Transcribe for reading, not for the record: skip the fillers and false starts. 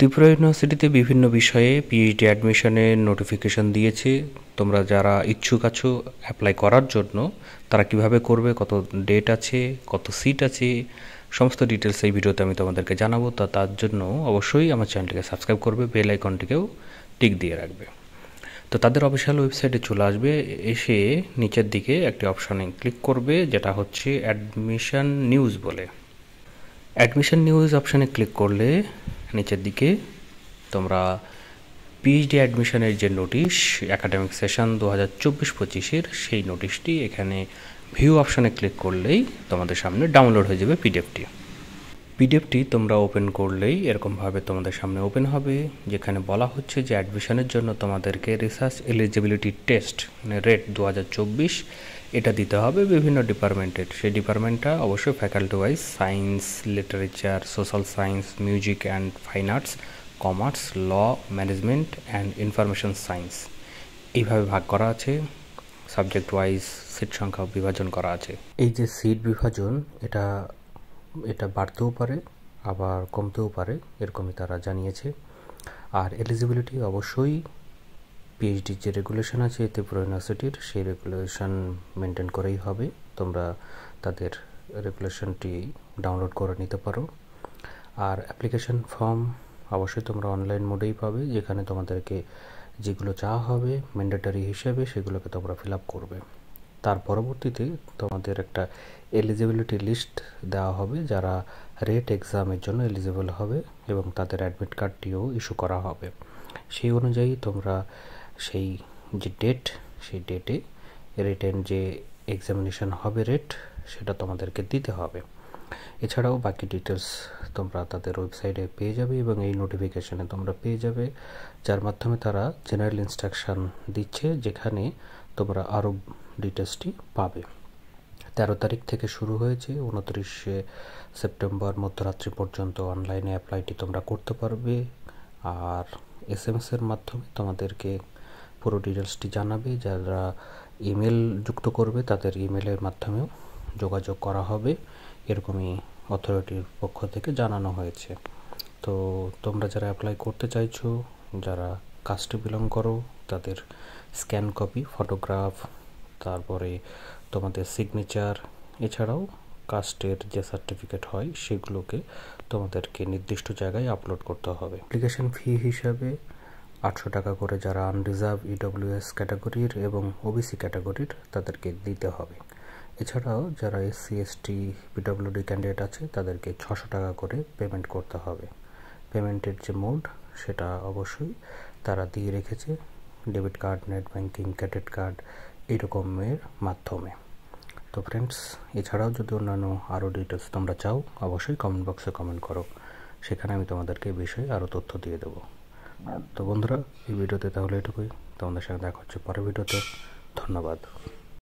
ত্রিপুরা ইউনিভার্সিটিতে বিভিন্ন বিষয়ে পিএইচডি অ্যাডমিশনের নোটিফিকেশন দিয়েছে। তোমরা যারা ইচ্ছুক আছো অ্যাপ্লাই করার জন্য, তারা কিভাবে করবে, কত ডেট আছে, কত সিট আছে, সমস্ত ডিটেলস এই ভিডিওতে আমি তোমাদেরকে জানাবো। তার জন্য অবশ্যই আমার চ্যানেলটিকে সাবস্ক্রাইব করবে, বেল আইকনটিকেও টিক দিয়ে রাখবে। তো তাদের অফিসিয়াল ওয়েবসাইটে চলে আসবে, এসে নিচের দিকে একটি অপশানে ক্লিক করবে যেটা হচ্ছে অ্যাডমিশন নিউজ বলে। অ্যাডমিশন নিউজ অপশানে ক্লিক করলে নিচের দিকে তোমরা পিএইচডি অ্যাডমিশনের যে নোটিশ একাডেমিক সেশন 2024-25 সেই নোটিশটি এখানে ভিউ অপশানে ক্লিক করলেই তোমাদের সামনে ডাউনলোড হয়ে যাবে পিডিএফটি তোমরা ওপেন করলেই এরকমভাবে তোমাদের সামনে ওপেন হবে, যেখানে বলা হচ্ছে যে অ্যাডমিশনের জন্য তোমাদেরকে রিসার্চ এলিজিবিলিটি টেস্ট মানে রেট 2024 এটা দিতে হবে বিভিন্ন ডিপার্টমেন্টের। সেই ডিপার্টমেন্টটা অবশ্যই faculty wise science, literature, social science, music and fine arts, commerce, law, management and information science এইভাবে ভাগ করা আছে। সাবজেক্ট ওয়াইজ সিট সংখ্যা বিভাজন করা আছে। এই যে সিট বিভাজন এটা বাড়তেও পারে আবার কমতেও পারে, এরকমই তারা জানিয়েছে। আর এলিজিবিলিটি অবশ্যই পিএইচডির যে রেগুলেশন আছে ত্রিপুরা ইউনিভার্সিটির, সেই রেগুলেশন মেনটেন করেই হবে। তোমরা তাদের রেগুলেশনটি ডাউনলোড করে নিতে পারো। আর অ্যাপ্লিকেশন ফর্ম অবশ্যই তোমরা অনলাইন মোডেই পাবে, যেখানে তোমাদেরকে যেগুলো চাওয়া হবে ম্যান্ডেটরি হিসেবে সেগুলোকে তোমরা ফিল আপ করবে। তার পরবর্তীতে তোমাদের একটা এলিজিবিলিটি লিস্ট দেওয়া হবে যারা রেট এক্সামের জন্য এলিজিবল হবে, এবং তাদের অ্যাডমিট কার্ডটিও ইস্যু করা হবে। সেই অনুযায়ী তোমরা সেই যে ডেট, সেই ডেটে রিটেন যে এক্সামিনেশন হবে রেট সেটা তোমাদেরকে দিতে হবে। এছাড়াও বাকি ডিটেলস তোমরা তাদের ওয়েবসাইটে পেয়ে যাবে, এবং এই নোটিফিকেশনে তোমরা পেয়ে যাবে, যার মাধ্যমে তারা জেনারেল ইনস্ট্রাকশান দিচ্ছে, যেখানে তোমরা আরও ডিটেলসটি পাবে। 13 তারিখ থেকে শুরু হয়েছে, 29 সেপ্টেম্বর মধ্যরাত্রি পর্যন্ত অনলাইনে অ্যাপ্লাইটি তোমরা করতে পারবে। আর এসএমএসের মাধ্যমে তোমাদেরকে পুরো ডিটেলসটি জানাবে। যারা ইমেল যুক্ত করবে তাদের ইমেলের মাধ্যমেও যোগাযোগ করা হবে, এরকমই অথরিটির পক্ষ থেকে জানানো হয়েছে। তো তোমরা যারা অ্যাপ্লাই করতে চাইছো, যারা কাস্টে বিলং করো, তাদের স্ক্যান কপি, ফটোগ্রাফ, তারপরে তোমাদের সিগনেচার, এছাড়াও কাস্টের যে সার্টিফিকেট হয় সেগুলোকে তোমাদেরকে নির্দিষ্ট জায়গায় আপলোড করতে হবে। অ্যাপ্লিকেশন ফি হিসাবে 800 টাকা করে যারা আনরিজার্ভ ইডব্লিউএস ক্যাটাগরির এবং ওবিসি ক্যাটাগরির তাদেরকে দিতে হবে। এছাড়াও যারা এসসি, এসটি, পিডব্লিউডি ক্যান্ডিডেট আছে তাদেরকে 600 টাকা করে পেমেন্ট করতে হবে। পেমেন্টের যে মোড সেটা অবশ্যই তারা দিয়ে রেখেছে debit card, net banking, credit card এইরকমের মাধ্যমে। তো ফ্রেন্ডস, এছাড়াও যদি অন্যান্য আরও ডিটেলস তোমরা চাও অবশ্যই কমেন্ট বক্সে কমেন্ট করো, সেখানে আমি তোমাদেরকে এই বিষয়ে আরও তথ্য দিয়ে দেবো। তো বন্ধুরা, এই ভিডিওতে তাহলে এটুকুই। তোমাদের সঙ্গে দেখা হচ্ছে পরের ভিডিওতে। ধন্যবাদ।